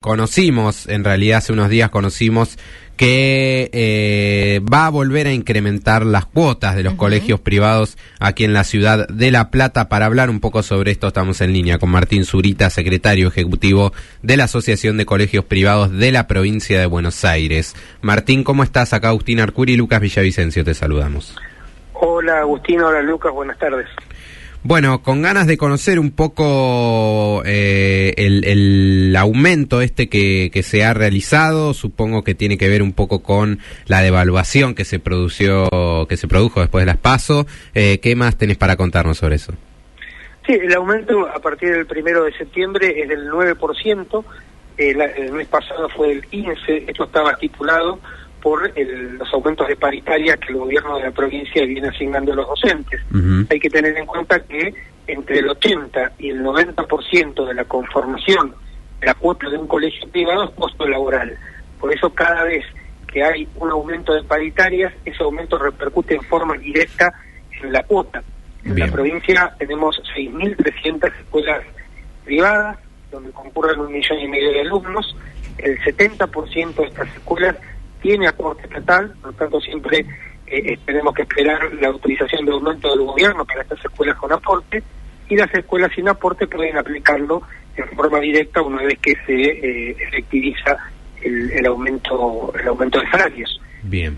Conocimos, en realidad hace unos días conocimos que va a volver a incrementar las cuotas de los colegios privados aquí en la ciudad de La Plata. Para hablar un poco sobre esto estamos en línea con Martín Zurita, secretario ejecutivo de la Asociación de Colegios Privados de la provincia de Buenos Aires. Martín, ¿cómo estás? Acá Agustín Arcuri y Lucas Villavicencio, te saludamos. Hola Agustín, hola Lucas, buenas tardes. Bueno, con ganas de conocer un poco el aumento que se ha realizado, supongo que tiene que ver un poco con la devaluación que se produjo después de las PASO. ¿Qué más tenés para contarnos sobre eso? Sí, el aumento a partir del 1 de septiembre es del 9%, el mes pasado fue del 15%, esto estaba estipulado por los aumentos de paritaria que el gobierno de la provincia viene asignando a los docentes. Hay que tener en cuenta que entre el 80 y el 90% de la conformación de la cuota de un colegio privado es costo laboral. Por eso cada vez que hay un aumento de paritarias, ese aumento repercute en forma directa en la cuota. En la provincia tenemos 6.300 escuelas privadas, donde concurren 1,5 millones de alumnos. El 70% de estas escuelas tiene aporte estatal, por lo tanto siempre tenemos que esperar la autorización de aumento del gobierno para estas escuelas con aporte, y las escuelas sin aporte pueden aplicarlo en forma directa una vez que se efectiviza el aumento de salarios. Bien.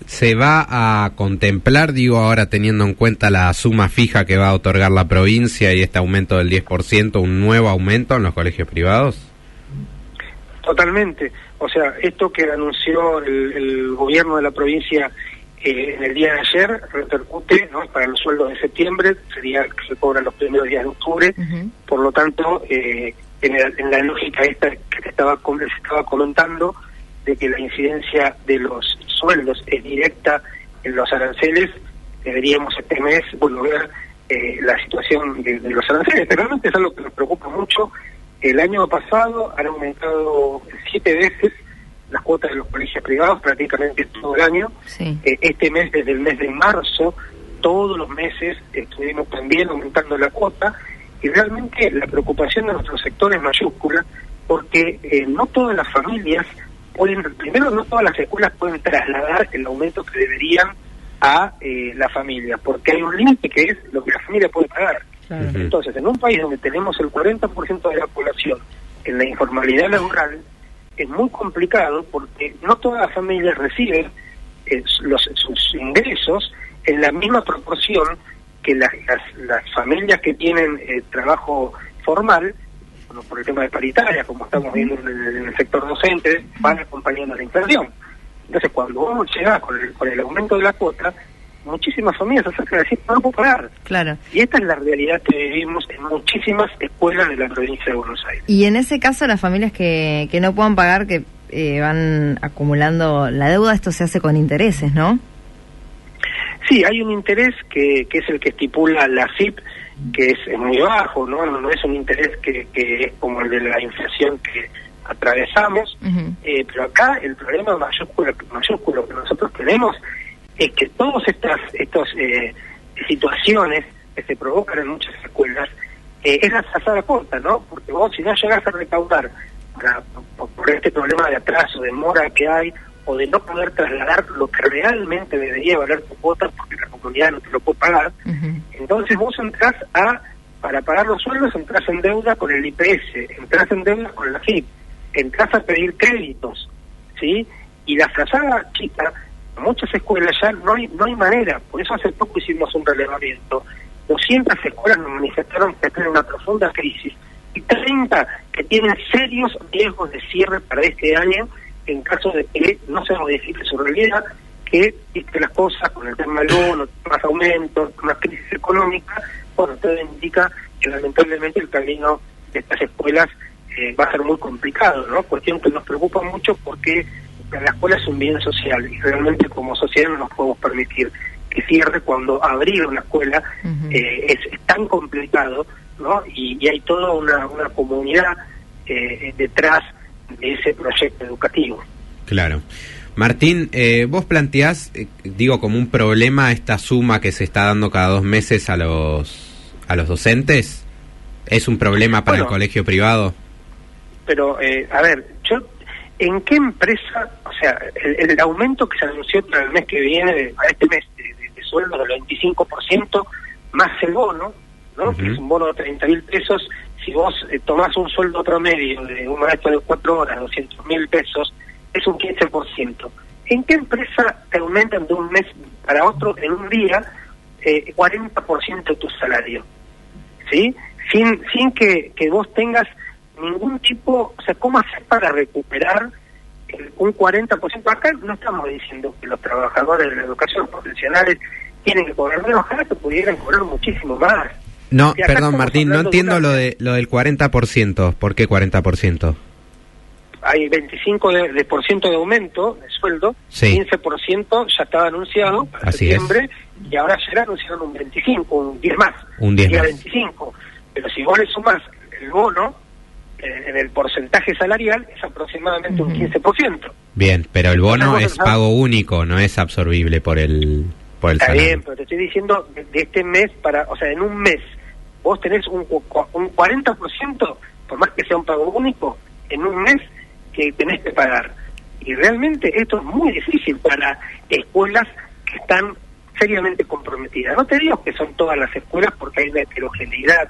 ¿Se va a contemplar, ahora teniendo en cuenta la suma fija que va a otorgar la provincia y este aumento del 10%, un nuevo aumento en los colegios privados? Totalmente. O sea, esto que anunció el gobierno de la provincia en el día de ayer repercute, ¿no?, para los sueldos de septiembre, sería que se cobran los primeros días de octubre. Por lo tanto, en la lógica esta que les estaba comentando, de que la incidencia de los sueldos es directa en los aranceles, deberíamos este mes volver la situación de los aranceles. Pero realmente es algo que nos preocupa mucho. El año pasado han aumentado 7 veces las cuotas de los colegios privados, prácticamente todo el año. Sí. Este mes, desde el mes de marzo, todos los meses estuvimos también aumentando la cuota, y realmente la preocupación de nuestro sector es mayúscula, porque no todas las familias pueden, primero no todas las escuelas pueden trasladar el aumento que deberían a la familia, porque hay un límite que es lo que la familia puede pagar. Entonces, en un país donde tenemos el 40% de la población en la informalidad laboral, es muy complicado porque no todas las familias reciben sus ingresos en la misma proporción que las familias que tienen trabajo formal, bueno, por el tema de paritaria, como estamos viendo en el sector docente, van acompañando la inflación. Entonces, cuando uno llega con el aumento de la cuota, muchísimas familias se acercan a decir, no puedo pagar. Claro. Y esta es la realidad que vivimos en muchísimas escuelas de la provincia de Buenos Aires. Y en ese caso, las familias que no puedan pagar, que van acumulando la deuda, esto se hace con intereses, ¿no? Sí, hay un interés que es el que estipula la AFIP, que es muy bajo, no es un interés que es como el de la inflación que atravesamos, pero acá el problema mayúsculo que nosotros tenemos es que todas estas situaciones que se provocan en muchas escuelas es la trazada corta, ¿no? Porque vos, si no llegás a recaudar por este problema de atraso, de mora que hay, o de no poder trasladar lo que realmente debería valer tu cuota porque la comunidad no te lo puede pagar, entonces vos entrás para pagar los sueldos, entrás en deuda con el IPS, entrás en deuda con la FIP, entrás a pedir créditos, ¿sí? Y la frazada chica, muchas escuelas ya no hay manera. Por eso hace poco hicimos un relevamiento. 200 escuelas nos manifestaron que están en una profunda crisis, y 30 que tienen serios riesgos de cierre para este año en caso de que no se modifique su realidad, que las cosas con el tema del bono, más aumentos, más crisis económica, bueno, todo indica que lamentablemente el camino de estas escuelas va a ser muy complicado, ¿no? Cuestión que nos preocupa mucho porque la escuela es un bien social y realmente como sociedad no nos podemos permitir que cierre cuando abrir una escuela es tan complicado, ¿no? Y hay toda una comunidad detrás de ese proyecto educativo. Claro. Martín, vos planteás, como un problema esta suma que se está dando cada 2 meses a los docentes. ¿Es un problema para el colegio privado? pero a ver, ¿en qué empresa, o sea, el aumento que se anunció para el mes que viene, para este mes de sueldo del 25%, más el bono, ¿no? Que es un bono de 30.000 pesos, si vos tomás un sueldo promedio de un maestro de 4 horas, 200.000 pesos, es un 15%. ¿En qué empresa te aumentan de un mes para otro, en un día, 40% de tu salario? ¿Sí? Sin que vos tengas ningún tipo, o sea, ¿cómo hacer para recuperar un 40%? Acá no estamos diciendo que los trabajadores de la educación profesionales tienen que cobrar menos, ojalá que pudieran cobrar muchísimo más. No, perdón, Martín, no entiendo lo del 40%. ¿Por qué 40%? Hay 25% de aumento de sueldo, sí. 15% ya estaba anunciado para septiembre, y ahora ya anunciaron un 25, un 10 más. Un 10 más. 25. Pero si vos le sumás el bono, en el porcentaje salarial, es aproximadamente un 15%. Bien, pero el bono es pago único, no es absorbible por el Está salario. Bien, pero te estoy diciendo de este mes o sea, en un mes, vos tenés un 40%, por más que sea un pago único, en un mes que tenés que pagar. Y realmente esto es muy difícil para escuelas que están seriamente comprometidas. No te digo que son todas las escuelas porque hay una heterogeneidad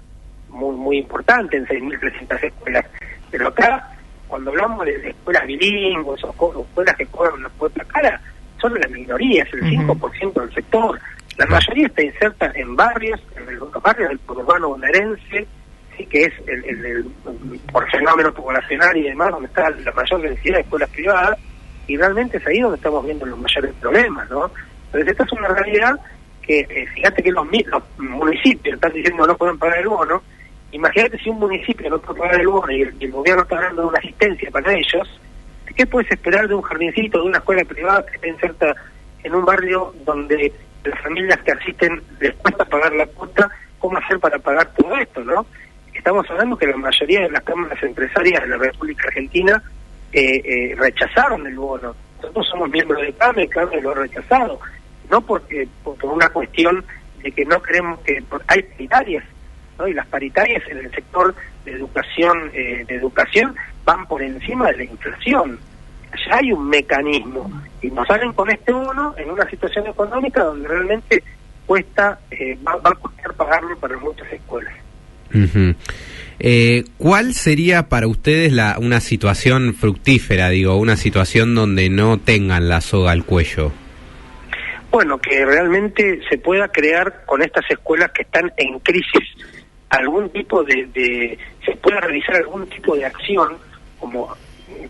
muy importante en 6.300 escuelas, pero acá, cuando hablamos de escuelas bilingües o escuelas que cobran una cuota cara, son las minorías, el 5% del sector. La mayoría está inserta en barrios, en los barrios del conurbano bonaerense, ¿sí? Que es por fenómeno poblacional y demás, donde está la mayor densidad de escuelas privadas, y realmente es ahí donde estamos viendo los mayores problemas, ¿no? Entonces esta es una realidad que, fíjate que los municipios están diciendo no pueden pagar el bono. Imagínate si un municipio no puede pagar el bono y el gobierno está dando una asistencia para ellos, ¿qué puedes esperar de un jardincito, de una escuela privada que esté inserta en un barrio donde las familias que asisten les cuesta pagar la cuota? ¿Cómo hacer para pagar todo esto, no? Estamos hablando que la mayoría de las cámaras empresarias de la República Argentina rechazaron el bono. Nosotros somos miembros de CAME lo ha rechazado, no por una cuestión de que no queremos que hay paritarias, ¿no? Y las paritarias en el sector de educación van por encima de la inflación. Ya hay un mecanismo y nos salen con este bono en una situación económica donde realmente cuesta, va a costar pagarlo para muchas escuelas. ¿Cuál sería para ustedes una situación fructífera, una situación donde no tengan la soga al cuello? Bueno, que realmente se pueda crear con estas escuelas que están en crisis algún tipo se pueda realizar algún tipo de acción, como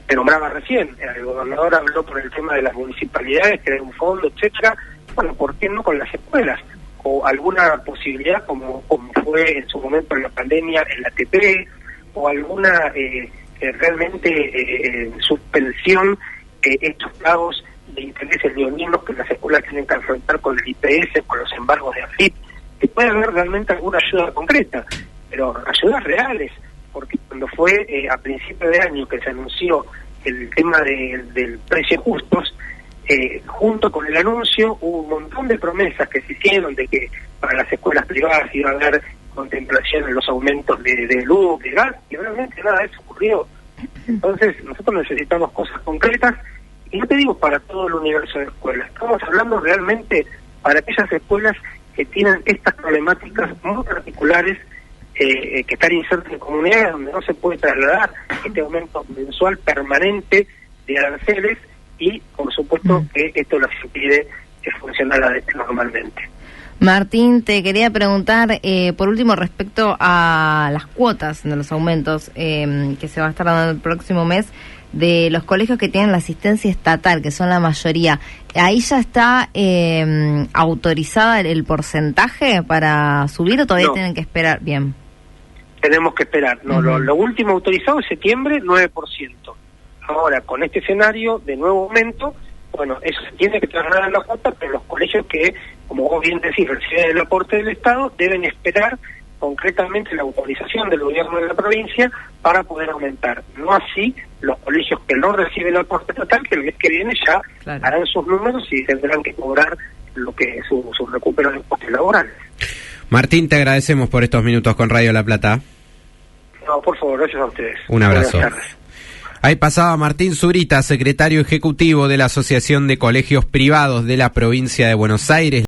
te nombraba recién, el gobernador habló por el tema de las municipalidades, crear un fondo, etcétera. Bueno, ¿por qué no con las escuelas? O alguna posibilidad como fue en su momento en la pandemia en la ATP, o alguna realmente suspensión estos pagos de intereses leoninos que las escuelas tienen que enfrentar con el IPS, con los embargos de AFIP, que puede haber realmente alguna ayuda concreta, pero ayudas reales, porque cuando fue a principio de año que se anunció el tema del precio justos, junto con el anuncio hubo un montón de promesas que se hicieron de que para las escuelas privadas iba a haber contemplación en los aumentos de luz, de gas, y realmente nada de eso ocurrió. Entonces nosotros necesitamos cosas concretas, y no te digo para todo el universo de escuelas, estamos hablando realmente para aquellas escuelas que tienen estas problemáticas muy particulares, que están insertas en comunidades donde no se puede trasladar este aumento mensual permanente de aranceles, y por supuesto que esto les impide funcionar normalmente. Martín, te quería preguntar, por último, respecto a las cuotas de los aumentos que se va a estar dando el próximo mes, de los colegios que tienen la asistencia estatal, que son la mayoría, ¿ahí ya está autorizada el porcentaje para subir o todavía tienen que esperar? Bien. Tenemos que esperar. No, lo último autorizado es septiembre, 9%. Ahora, con este escenario de nuevo aumento, bueno, eso se tiene que trasladar a la cuota, pero los colegios que, como vos bien decís, reciben el aporte del Estado, deben esperar concretamente la autorización del gobierno de la provincia para poder aumentar. No así los colegios que no reciben el aporte estatal, que el mes que viene ya harán sus números y tendrán que cobrar lo que su recupero de costes laborales. Martín, te agradecemos por estos minutos con Radio La Plata. No, por favor, gracias a ustedes. Un abrazo. Buenas tardes. Ahí pasaba Martín Zurita, secretario ejecutivo de la Asociación de Colegios Privados de la provincia de Buenos Aires.